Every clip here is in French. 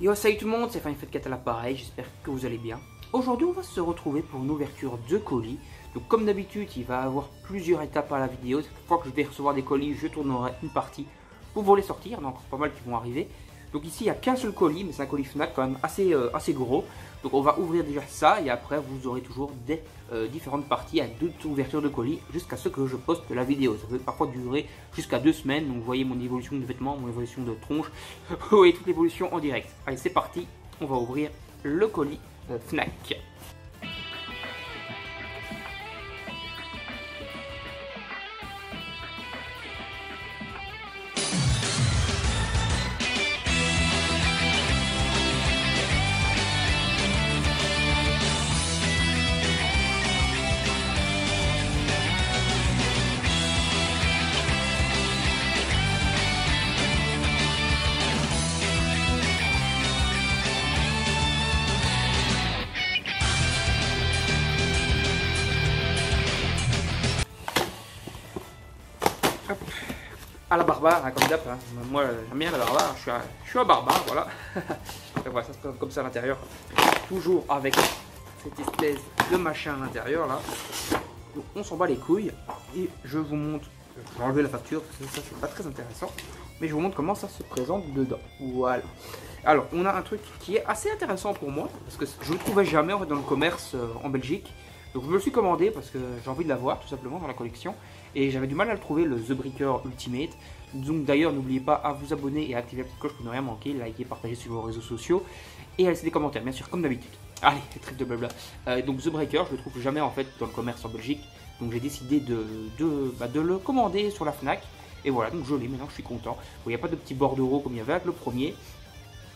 Yo, salut tout le monde, c'est FineFetCat à l'appareil, j'espère que vous allez bien. Aujourd'hui, on va se retrouver pour une ouverture de colis. Donc comme d'habitude, il va y avoir plusieurs étapes à la vidéo. Chaque fois que je vais recevoir des colis, je tournerai une partie pour vous les sortir. Il y en a encore pas mal qui vont arriver. Donc ici, il n'y a qu'un seul colis, mais c'est un colis Fnac quand même assez gros. Donc on va ouvrir déjà ça et après vous aurez toujours des différentes parties à d'autres ouvertures de colis jusqu'à ce que je poste la vidéo. Ça peut parfois durer jusqu'à 2 semaines. Donc vous voyez mon évolution de vêtements, mon évolution de tronche, vous voyez toute l'évolution en direct. Allez, c'est parti, on va ouvrir le colis Fnac. Hop. À la barbare, hein, comme d'hab, hein. Moi j'aime bien la barbare, je suis un barbare, voilà. Et voilà, ça se présente comme ça à l'intérieur, toujours avec cette espèce de machin à l'intérieur là. Donc, on s'en bat les couilles et je vous montre, je vais enlever la facture parce que ça c'est pas très intéressant, mais je vous montre comment ça se présente dedans. Voilà. Alors on a un truc qui est assez intéressant pour moi parce que je ne le trouvais jamais en fait dans le commerce en Belgique. Donc je me le suis commandé parce que j'ai envie de l'avoir tout simplement dans la collection. Et j'avais du mal à le trouver, le The Breaker Ultimate. Donc d'ailleurs n'oubliez pas à vous abonner et à activer la petite cloche pour ne rien manquer. Likez, partagez sur vos réseaux sociaux. Et à laisser des commentaires bien sûr comme d'habitude. Allez, trêve de blabla. Donc The Breaker je le trouve jamais en fait dans le commerce en Belgique. Donc j'ai décidé de le commander sur la Fnac. Et voilà, donc je l'ai, maintenant je suis content. Bon, il n'y a pas de petits bordereaux comme il y avait avec le premier.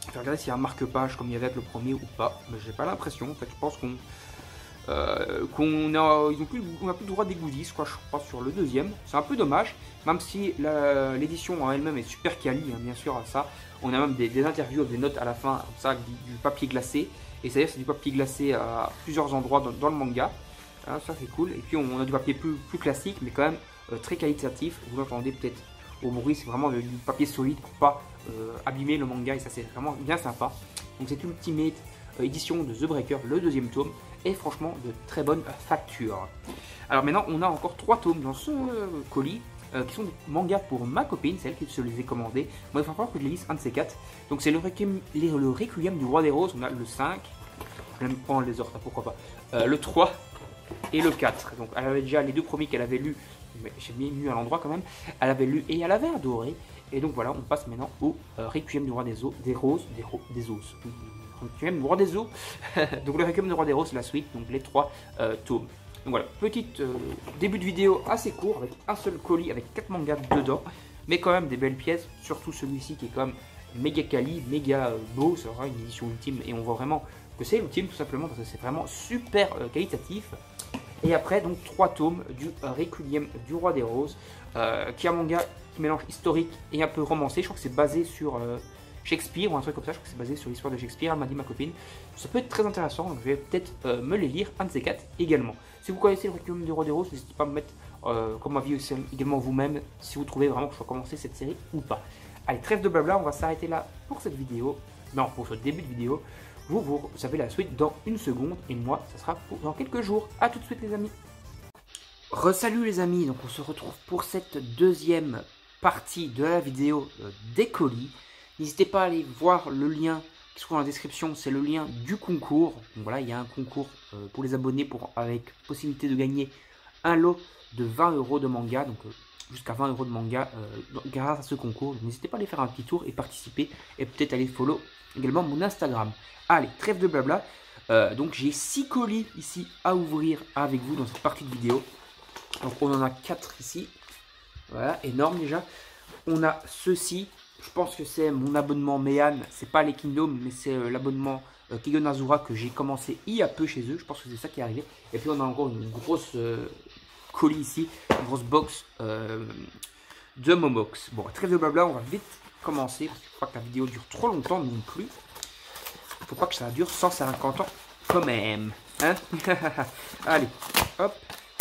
Je vais regarder s'il y a un marque-page comme il y avait avec le premier ou pas. Mais j'ai pas l'impression. En fait, je pense qu'on n'a plus le droit des goodies, quoi, je crois, sur le deuxième. C'est un peu dommage, même si l'édition en elle-même est super quali, hein, bien sûr, à ça. On a même des interviews, des notes à la fin, comme ça, du papier glacé. Et c'est-à-dire c'est du papier glacé à plusieurs endroits dans le manga. Hein, ça c'est cool. Et puis on a du papier plus classique, mais quand même très qualitatif. Vous l'entendez peut-être au bruit, c'est vraiment du papier solide pour pas abîmer le manga. Et ça c'est vraiment bien sympa. Donc c'est Ultimate édition de The Breaker, le deuxième tome. Et franchement de très bonne facture. Alors maintenant on a encore 3 tomes dans ce colis qui sont des mangas pour ma copine, celle qui se les est commandés. Moi il va falloir que je les lise un de ces 4. Donc c'est le Requiem du Roi des Roses, on a le 5, je vais même prendre les ordres, pourquoi pas, le 3 et le 4. Donc elle avait déjà les 2 premiers qu'elle avait lus, mais j'ai mis à l'endroit quand même, elle avait lu et elle avait adoré. Et donc voilà, on passe maintenant au Requiem du Roi des Os, des Roses, des Os. Requiem du Roi des Os. Donc le Requiem du Roi des Roses, la suite, donc les 3 tomes. Donc voilà, petit début de vidéo assez court, avec un seul colis, avec 4 mangas dedans. Mais quand même des belles pièces, surtout celui-ci qui est quand même méga quali, méga beau. Ça sera une édition ultime et on voit vraiment que c'est l'ultime tout simplement parce que c'est vraiment super qualitatif. Et après donc 3 tomes du Requiem du Roi des Roses, qui est un manga qui mélange historique et un peu romancé. Je crois que c'est basé sur Shakespeare ou un truc comme ça, je crois que c'est basé sur l'histoire de Shakespeare, elle m'a dit ma copine. Ça peut être très intéressant, donc je vais peut-être me les lire, un de ces 4 également. Si vous connaissez le Requiem du Roi des Roses, n'hésitez pas à me mettre comme avis aussi, également vous-même, si vous trouvez vraiment que je dois commencer cette série ou pas. Allez, trêve de blabla, on va s'arrêter là pour cette vidéo, non, pour ce début de vidéo. Vous savez la suite dans une seconde, et moi, ça sera dans quelques jours. A tout de suite les amis. Re-salut les amis, donc on se retrouve pour cette deuxième partie de la vidéo des colis. N'hésitez pas à aller voir le lien qui se trouve dans la description, c'est le lien du concours. Donc voilà, il y a un concours pour les abonnés avec possibilité de gagner un lot de 20 € de manga, donc jusqu'à 20 € de manga grâce à ce concours. N'hésitez pas à aller faire un petit tour et participer et peut-être aller follow également mon Instagram. Allez, trêve de blabla. Donc j'ai 6 colis ici à ouvrir avec vous dans cette partie de vidéo. Donc on en a 4 ici. Voilà, énorme déjà. On a ceci. Je pense que c'est mon abonnement Meian, c'est pas les Kingdom, mais c'est l'abonnement Kigen Azura que j'ai commencé il y a peu chez eux. Je pense que c'est ça qui est arrivé. Et puis on a encore une grosse colis ici, une grosse box de Momox. Bon, trêve de blabla, on va vite commencer parce que je crois que la vidéo dure trop longtemps non plus. Il faut pas que ça dure 150 ans quand même. Hein. Allez, hop,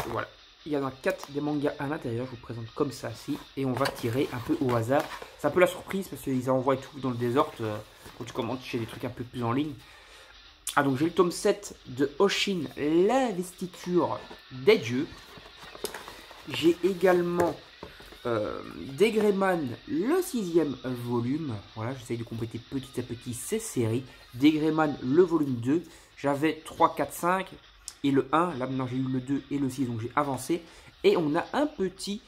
voilà. il y en a 4 des mangas à l'intérieur, je vous présente comme ça ici. Et on va tirer un peu au hasard. C'est un peu la surprise parce qu'ils envoient tout dans le désordre quand tu commences chez des trucs un peu plus en ligne. Ah, donc j'ai le tome 7 de Oshin, l'investiture des dieux. J'ai également Degreman, le 6e volume. Voilà, j'essaye de compléter petit à petit ces séries. Degreman, le volume 2. J'avais 3, 4, 5 et le 1. Là maintenant j'ai eu le 2 et le 6, donc j'ai avancé. Et on a un petit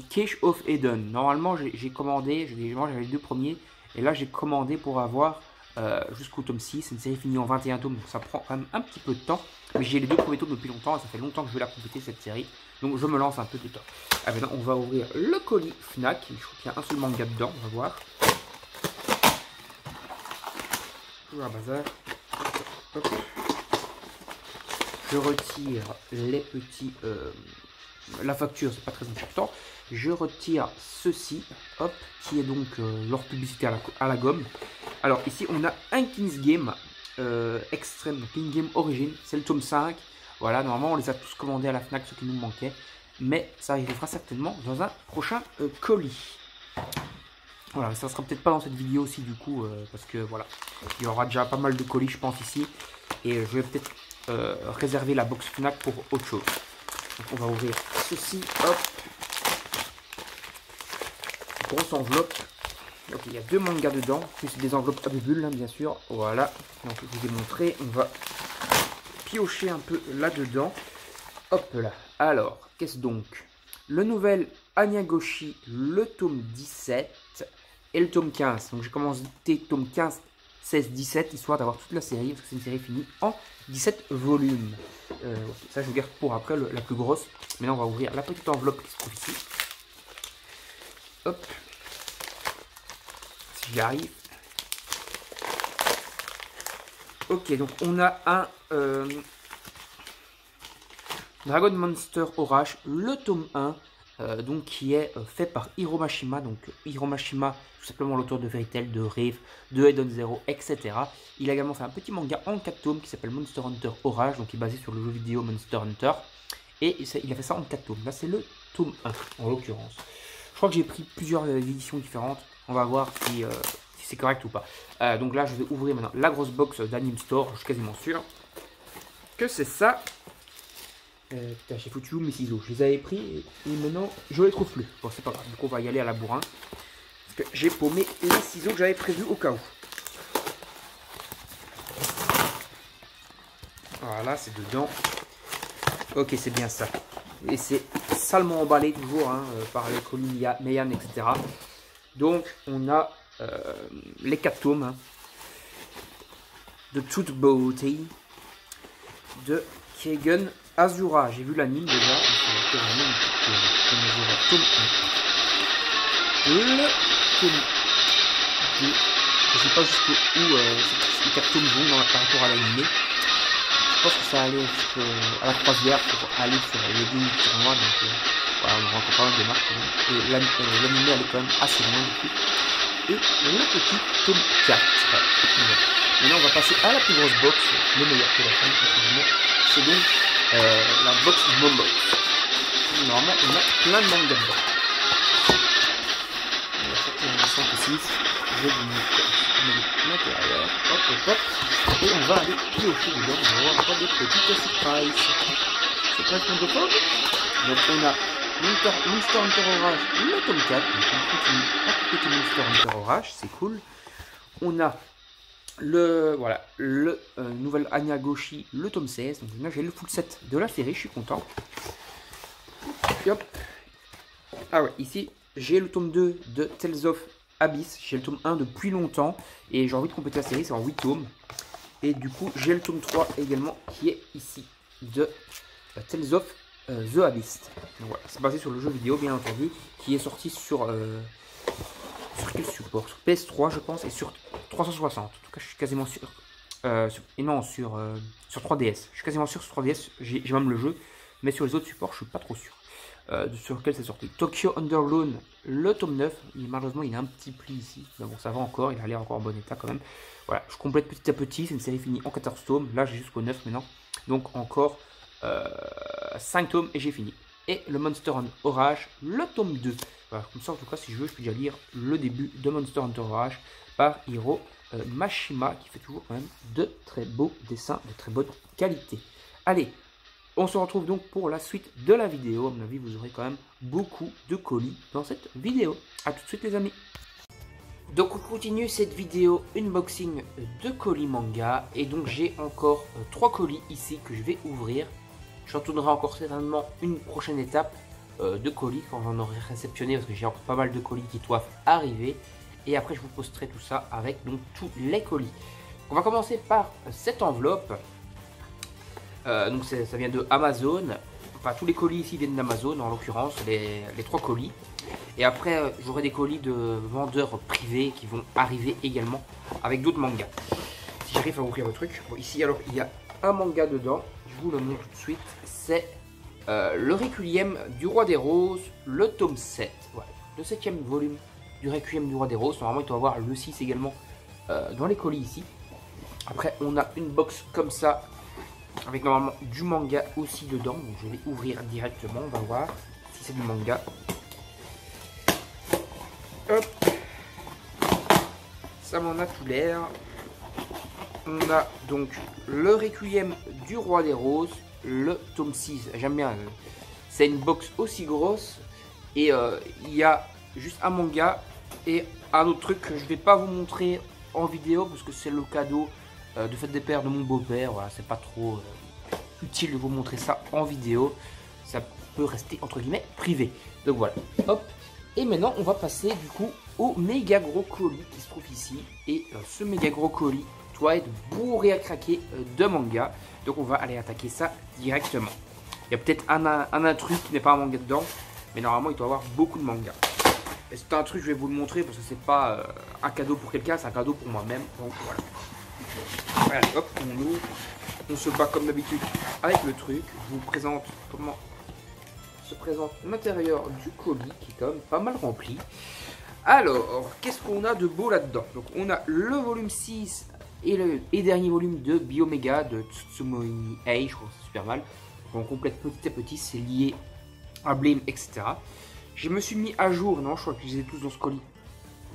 Cache of Eden. Normalement j'ai commandé, j'avais les 2 premiers. Et là j'ai commandé pour avoir jusqu'au tome 6. C'est une série finie en 21 tomes, donc ça prend quand même un petit peu de temps. Mais j'ai les 2 premiers tomes depuis longtemps et ça fait longtemps que je veux la compléter cette série. Donc je me lance un peu de temps. Ah, maintenant on va ouvrir le colis Fnac. Je crois qu'il y a un seul manga dedans, on va voir. Toujours un bazar. Hop. Je retire les petits... la facture, c'est pas très important. Je retire ceci, hop, qui est donc leur publicité à la gomme. Alors ici on a un King's Game Extreme, King's Game Origin, c'est le tome 5. Voilà, normalement on les a tous commandés à la Fnac, ceux qui nous manquaient. Mais ça arrivera certainement dans un prochain colis. Voilà, ça sera peut-être pas dans cette vidéo aussi du coup, parce que voilà, il y aura déjà pas mal de colis je pense ici. Et je vais peut-être réserver la box Fnac pour autre chose. Donc on va ouvrir ceci, hop. Grosse enveloppe. Ok, il y a 2 mangas dedans, plus des enveloppes à bulles, hein, bien sûr. Voilà, donc je vous ai montré, on va piocher un peu là-dedans. Hop là. Alors, qu'est-ce donc? Le nouvel Anyagoshi, le tome 17 et le tome 15. Donc j'ai commencé tome 15, 16, 17, histoire d'avoir toute la série, parce que c'est une série finie en 17 volumes. Ça je vous garde pour après, la plus grosse. Maintenant on va ouvrir la petite enveloppe qui se trouve ici. Hop. Si j'y arrive. Ok, donc on a un Dragon Monster Orage, le tome 1, donc qui est fait par Hiro Mashima. Donc Hiro Mashima, tout simplement l'auteur de Fairy Tail, de Rave, de Head on Zero, etc. Il a également fait un petit manga en 4 tomes qui s'appelle Monster Hunter Orage, donc qui est basé sur le jeu vidéo Monster Hunter. Et il a fait ça en 4 tomes. Là c'est le tome 1 en l'occurrence. Je crois que j'ai pris plusieurs éditions différentes. On va voir si c'est correct ou pas. Donc là je vais ouvrir maintenant la grosse box d'Anime Store. Je suis quasiment sûr que c'est ça. Putain, j'ai foutu où mes ciseaux? Je les avais pris et maintenant je les trouve plus. Bon, c'est pas grave, donc on va y aller à la bourrin. Parce que j'ai paumé les ciseaux que j'avais prévus au cas où. Voilà, c'est dedans. Ok, c'est bien ça. Et c'est salement emballé toujours hein, par les colis Meian, etc. Donc on a les 4 tomes hein, de Toute Beauty de Keigen Azura. J'ai vu l'anime déjà. C'est vraiment une petite tome 1. Le tome 2. Je ne sais pas jusqu'où les 4 tomes vont par rapport à l'anime. Je pense que ça allait à la croisière pour aller sur les lignes tournois. Donc voilà, on aura encore pas mal de marques. Et l'anime elle est quand même assez loin du coup. Et le petit tome 4. Maintenant on va passer à la plus grosse box, le meilleur pour la fin. C'est donc la box Momox. Normalement on a plein de mangas dedans. On va sortir un 5 ou 6. Je vais vous montrer l'intérieur. Hop hop hop. Et on va aller piocher dedans. On va voir encore des petites surprises. Surprise francophone. Donc on a Monster Hunter Orage, le tome 4. Donc on continue à côté Monster Hunter Orage, c'est cool. On a le nouvel Anyagoshi, le tome 16. Donc là j'ai le full set de la série, je suis content. Et hop. Ah ouais, ici j'ai le tome 2 de Tales of Abyss. J'ai le tome 1 depuis longtemps et j'ai envie de compléter la série, c'est en 8 tomes. Et du coup j'ai le tome 3 également qui est ici de Tales of The Abyss. Donc voilà, c'est basé sur le jeu vidéo bien entendu, qui est sorti sur quel support? Sur PS3 je pense et sur 360. En tout cas je suis quasiment sûr. Et non sur 3DS. Je suis quasiment sûr sur 3DS, j'ai même le jeu, mais sur les autres supports je suis pas trop sûr. Sur lequel c'est sorti. Tokyo Underlone, le tome 9. Malheureusement il a un petit pli ici, mais bon ça va encore, il a l'air encore en bon état quand même. Voilà, je complète petit à petit, c'est une série finie en 14 tomes. Là j'ai jusqu'au 9 maintenant. Donc encore 5 tomes et j'ai fini. Et le Monster Hunter Orage, le tome 2. Voilà, comme ça, en tout cas, si je veux, je peux déjà lire le début de Monster Hunter Orage par Hiro Mashima, qui fait toujours quand même de très beaux dessins, de très bonne qualité. Allez, on se retrouve donc pour la suite de la vidéo. À mon avis, vous aurez quand même beaucoup de colis dans cette vidéo. A tout de suite, les amis. Donc on continue cette vidéo unboxing de colis manga. Et donc j'ai encore 3 colis ici que je vais ouvrir. J'en tournerai encore certainement une prochaine étape de colis quand j'en aurai réceptionné, parce que j'ai encore pas mal de colis qui doivent arriver. Et après je vous posterai tout ça avec donc tous les colis. On va commencer par cette enveloppe. Donc ça vient de Amazon. Enfin tous les colis ici viennent d'Amazon, en l'occurrence les 3 colis. Et après j'aurai des colis de vendeurs privés qui vont arriver également avec d'autres mangas. Si j'arrive à ouvrir le truc. Bon, ici alors il y a un manga dedans, je vous le montre tout de suite. C'est le Requiem du Roi des Roses, le tome 7. Voilà, le 7e volume du Requiem du Roi des Roses. Normalement il doit y avoir le 6 également dans les colis ici. Après on a une box comme ça, avec normalement du manga aussi dedans. Donc je vais ouvrir directement, on va voir si c'est du manga. Hop, ça m'en a tout l'air. On a donc le Requiem du Roi des Roses, le tome 6. J'aime bien, c'est une box aussi grosse. Et il y a juste un manga et un autre truc que je ne vais pas vous montrer en vidéo parce que c'est le cadeau de fête des pères de mon beau-père. Voilà, c'est pas trop utile de vous montrer ça en vidéo. Ça peut rester entre guillemets privé. Donc voilà, hop. Et maintenant on va passer du coup au méga gros colis qui se trouve ici. Et ce méga gros colis doit être bourré à craquer de manga. Donc on va aller attaquer ça directement. Il y a peut-être un truc qui n'est pas un manga dedans, mais normalement il doit y avoir beaucoup de manga. Et c'est un truc, je vais vous le montrer parce que c'est pas un cadeau pour quelqu'un, c'est un cadeau pour moi-même. Donc voilà. Allez, hop, on ouvre. On se bat comme d'habitude avec le truc. Je vous présente comment se présente l'intérieur du colis qui est quand même pas mal rempli. Alors, qu'est-ce qu'on a de beau là-dedans? Donc on a le volume 6 et dernier volume de Biomega de Tsutsumoi Ei, je crois que c'est super mal. On complète petit à petit, c'est lié à Blame, etc. Je me suis mis à jour, non, je crois que je les ai tous dans ce colis,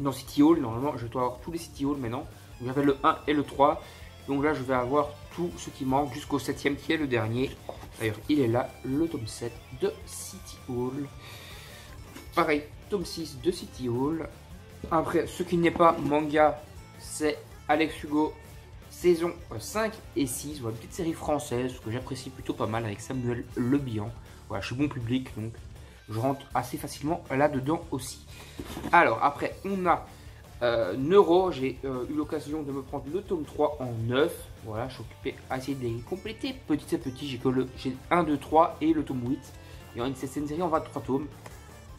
dans City Hall. Normalement, je dois avoir tous les City Hall maintenant. J'avais le 1 et le 3. Donc là, je vais avoir tout ce qui manque jusqu'au 7e qui est le dernier. D'ailleurs, il est là, le tome 7 de City Hall. Pareil, tome 6 de City Hall. Après, ce qui n'est pas manga, c'est Alex Hugo, saison 5 et 6. Voilà, une petite série française que j'apprécie plutôt pas mal avec Samuel Le Bihan. Voilà, je suis bon public, donc je rentre assez facilement là-dedans aussi. Alors, après, on a Neuro. J'ai eu l'occasion de me prendre le tome 3 en 9. Voilà, je suis occupé à essayer de les compléter petit à petit. J'ai 1, 2, 3 et le tome 8. Il y a une série en 23 tomes.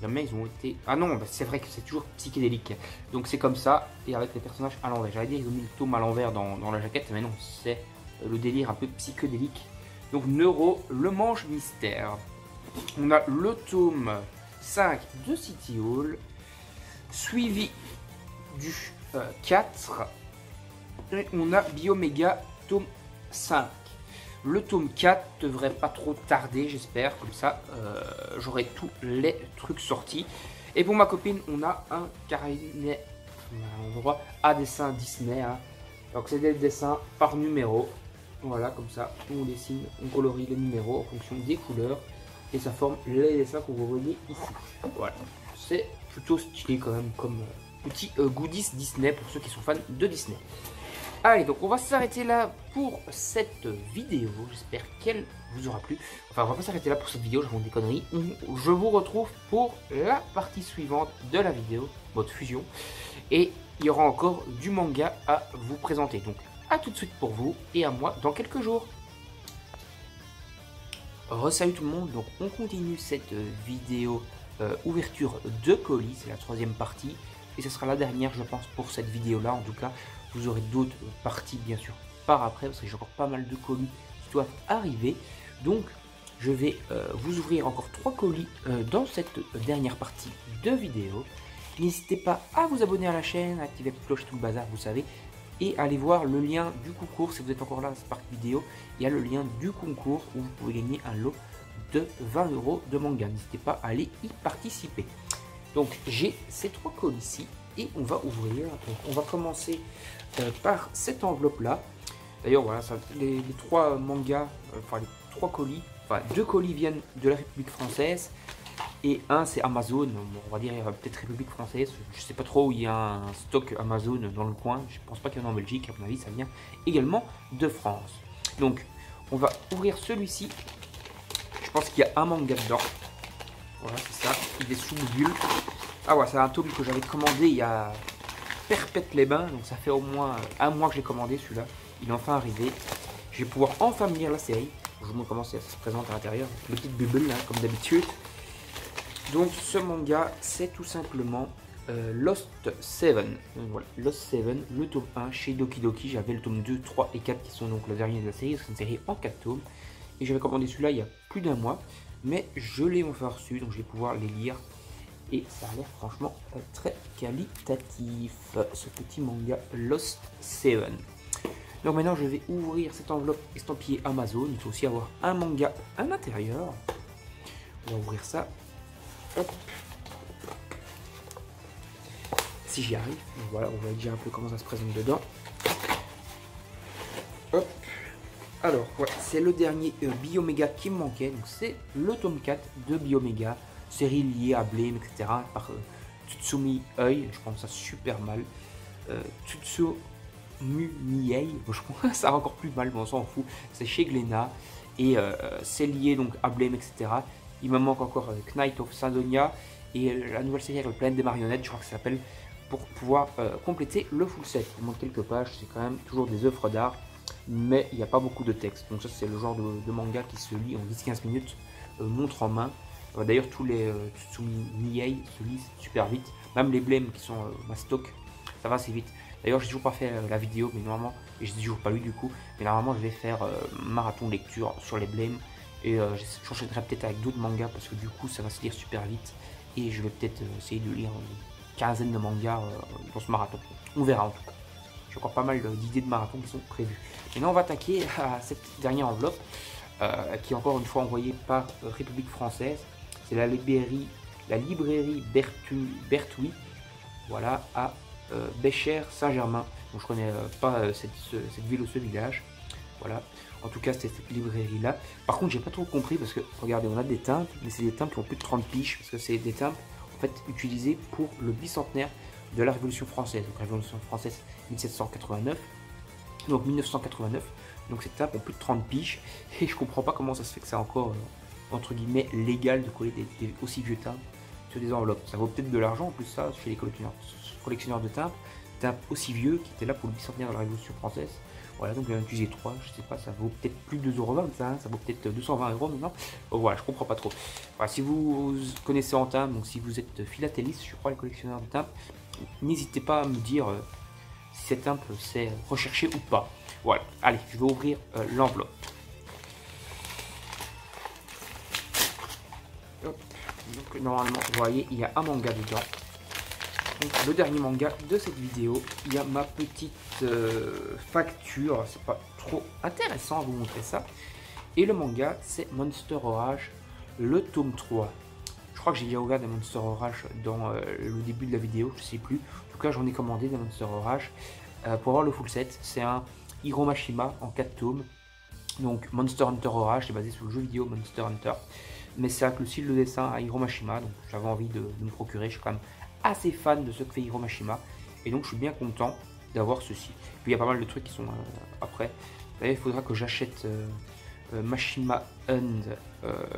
Jamais ils ont été... Ah non, bah c'est vrai que c'est toujours psychédélique. Donc c'est comme ça, et avec les personnages à l'envers. J'allais dire ils ont mis le tome à l'envers dans la jaquette, mais non, c'est le délire un peu psychédélique. Donc Neuro, le manche mystère. On a le tome 5 de City Hall, suivi du 4. Et on a Biomega tome 5. Le tome 4 devrait pas trop tarder, j'espère. Comme ça, j'aurai tous les trucs sortis. Et pour ma copine, on a un carnet à dessin Disney. Hein. Donc c'est des dessins par numéro. Voilà, comme ça, on dessine, on colorie les numéros en fonction des couleurs. Et ça forme les dessins que vous voyez ici. Voilà, c'est plutôt stylé quand même comme petit goodies Disney pour ceux qui sont fans de Disney. Allez, donc on va s'arrêter là pour cette vidéo. J'espère qu'elle vous aura plu. Enfin, on va pas s'arrêter là pour cette vidéo, je raconte des conneries. Je vous retrouve pour la partie suivante de la vidéo, votre fusion. Et il y aura encore du manga à vous présenter. Donc, à tout de suite pour vous et à moi dans quelques jours. Salut tout le monde, donc on continue cette vidéo ouverture de colis. C'est la 3e partie. Et ce sera la dernière, je pense, pour cette vidéo-là. En tout cas, vous aurez d'autres parties, bien sûr, par après, parce que j'ai encore pas mal de colis qui doivent arriver. Donc, je vais vous ouvrir encore 3 colis dans cette dernière partie de vidéo. N'hésitez pas à vous abonner à la chaîne, à activer la cloche, tout le bazar, vous savez. Et allez voir le lien du concours, si vous êtes encore là à cette partie vidéo, il y a le lien du concours où vous pouvez gagner un lot de 20 € de manga. N'hésitez pas à aller y participer. Donc j'ai ces 3 colis ici et on va ouvrir. Donc, on va commencer par cette enveloppe là. D'ailleurs voilà, ça, les 3 mangas, enfin les 3 colis, enfin 2 colis viennent de la République française et un c'est Amazon, on va dire peut-être République française, je sais pas trop où il y a un stock Amazon dans le coin, je pense pas qu'il y en a en Belgique, à mon avis ça vient également de France. Donc on va ouvrir celui-ci, je pense qu'il y a un manga dedans, voilà c'est ça, il est sous bulle. Ah ouais, c'est un tome que j'avais commandé il y a perpète les bains, donc ça fait au moins un mois que j'ai commandé celui-là. Il est enfin arrivé. Je vais pouvoir enfin lire la série. Je vous montre comment ça se présente à l'intérieur. Une petite bubble, là, comme d'habitude. Donc ce manga, c'est tout simplement Lost Seven. Donc, voilà, Lost Seven, le tome 1 chez Doki Doki. J'avais le tome 2, 3 et 4 qui sont donc le dernier de la série. C'est une série en 4 tomes. Et j'avais commandé celui-là il y a plus d'un mois. Mais je l'ai enfin reçu, donc je vais pouvoir les lire. Et ça a l'air franchement très qualitatif, ce petit manga Lost Seven. Donc maintenant je vais ouvrir cette enveloppe estampillée Amazon. Il faut aussi avoir un manga à l'intérieur. On va ouvrir ça. Hop. Si j'y arrive. Donc voilà, on va dire un peu comment ça se présente dedans. Hop. Alors, ouais, c'est le dernier Bioméga qui me manquait. Donc c'est le tome 4 de Bioméga. Série liée à Blame, etc. Par Tsutsumi Oi. Je pense ça super mal. Tsutsumi Miei. Je pense ça encore plus mal, mais on s'en fout. C'est chez Glénat. Et c'est lié donc à Blame, etc. Il me manque encore Knight of Sandonia. Et la nouvelle série avec le Planète des marionnettes, je crois que ça s'appelle, pour pouvoir compléter le full set. Il manque quelques pages, c'est quand même toujours des œuvres d'art. Mais il n'y a pas beaucoup de texte. Donc ça c'est le genre de manga qui se lit en 10-15 minutes, montre en main. D'ailleurs tous les Tsutsumi Miei se lisent super vite. Même les blèmes qui sont ma stock, ça va assez vite. D'ailleurs j'ai toujours pas fait la vidéo, mais normalement, et j'ai toujours pas lu du coup, mais normalement je vais faire marathon lecture sur les blèmes. Et j'enchaînerai peut-être avec d'autres mangas parce que du coup ça va se lire super vite. Et je vais peut-être essayer de lire une quinzaine de mangas dans ce marathon. On verra en tout cas. J'ai encore pas mal d'idées de marathon qui sont prévues. Maintenant on va attaquer à cette dernière enveloppe qui est encore une fois envoyée par République française. C'est la librairie Berthoui, voilà, à Bécher Saint-Germain. Donc je connais pas cette ville ou ce village. Voilà, en tout cas c'est cette librairie là. Par contre j'ai pas trop compris parce que regardez, on a des timbres, mais c'est des timbres qui ont plus de 30 piges parce que c'est des timbres en fait utilisés pour le bicentenaire de la Révolution française. Donc Révolution française 1789, donc 1989. Donc ces timbres ont plus de 30 piges et je comprends pas comment ça se fait que c'est encore entre guillemets légal de coller des aussi vieux timbres sur des enveloppes. Ça vaut peut-être de l'argent en plus ça chez les collectionneurs de timbres aussi vieux qui étaient là pour le bicentenaire de la Révolution française. Voilà, donc un utiliser 3, je sais pas, ça vaut peut-être plus de 2,20 € ça, hein, ça vaut peut-être 220 € maintenant. Donc voilà, je comprends pas trop. Voilà, si vous connaissez en timbre, donc si vous êtes philatéliste, je crois les collectionneurs de timbres, n'hésitez pas à me dire si cet timbre c'est recherché ou pas. Voilà, allez, je vais ouvrir l'enveloppe. Donc normalement, vous voyez, il y a un manga dedans. Donc, le dernier manga de cette vidéo, il y a ma petite facture, c'est pas trop intéressant à vous montrer ça. Et le manga, c'est Monster Orage, le tome 3. Je crois que j'ai déjà ouvert des Monster Orage dans le début de la vidéo, je sais plus. En tout cas, j'en ai commandé des Monster Orage pour avoir le full set. C'est un Hiromashima en 4 tomes. Donc Monster Hunter Orage, c'est basé sur le jeu vidéo Monster Hunter. Mais c'est avec le style de dessin à Hiromashima, donc j'avais envie de me procurer. Je suis quand même assez fan de ce que fait Hiromashima. Et donc je suis bien content d'avoir ceci. Puis il y a pas mal de trucs qui sont après. D'ailleurs, il faudra que j'achète Mashima End,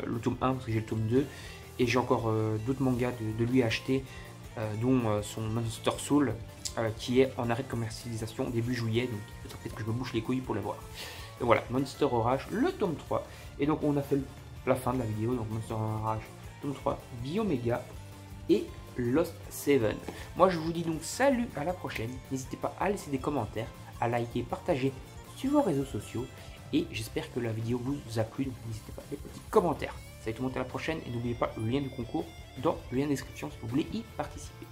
le tome 1, parce que j'ai le tome 2. Et j'ai encore d'autres mangas de lui à acheter, dont son Monster Soul, qui est en arrêt de commercialisation début juillet. Donc il faudra peut-être que je me bouche les couilles pour les voir. Et voilà, Monster Orage, le tome 3. Et donc on a fait la fin de la vidéo. Donc Monster Orage, tome 3, Bioméga et Lost Seven. Moi je vous dis donc salut, à la prochaine. N'hésitez pas à laisser des commentaires, à liker, partager sur vos réseaux sociaux. Et j'espère que la vidéo vous a plu. Donc n'hésitez pas à les petits commentaires. Salut tout le monde, à la prochaine. Et n'oubliez pas le lien du concours dans le lien de description si vous voulez y participer.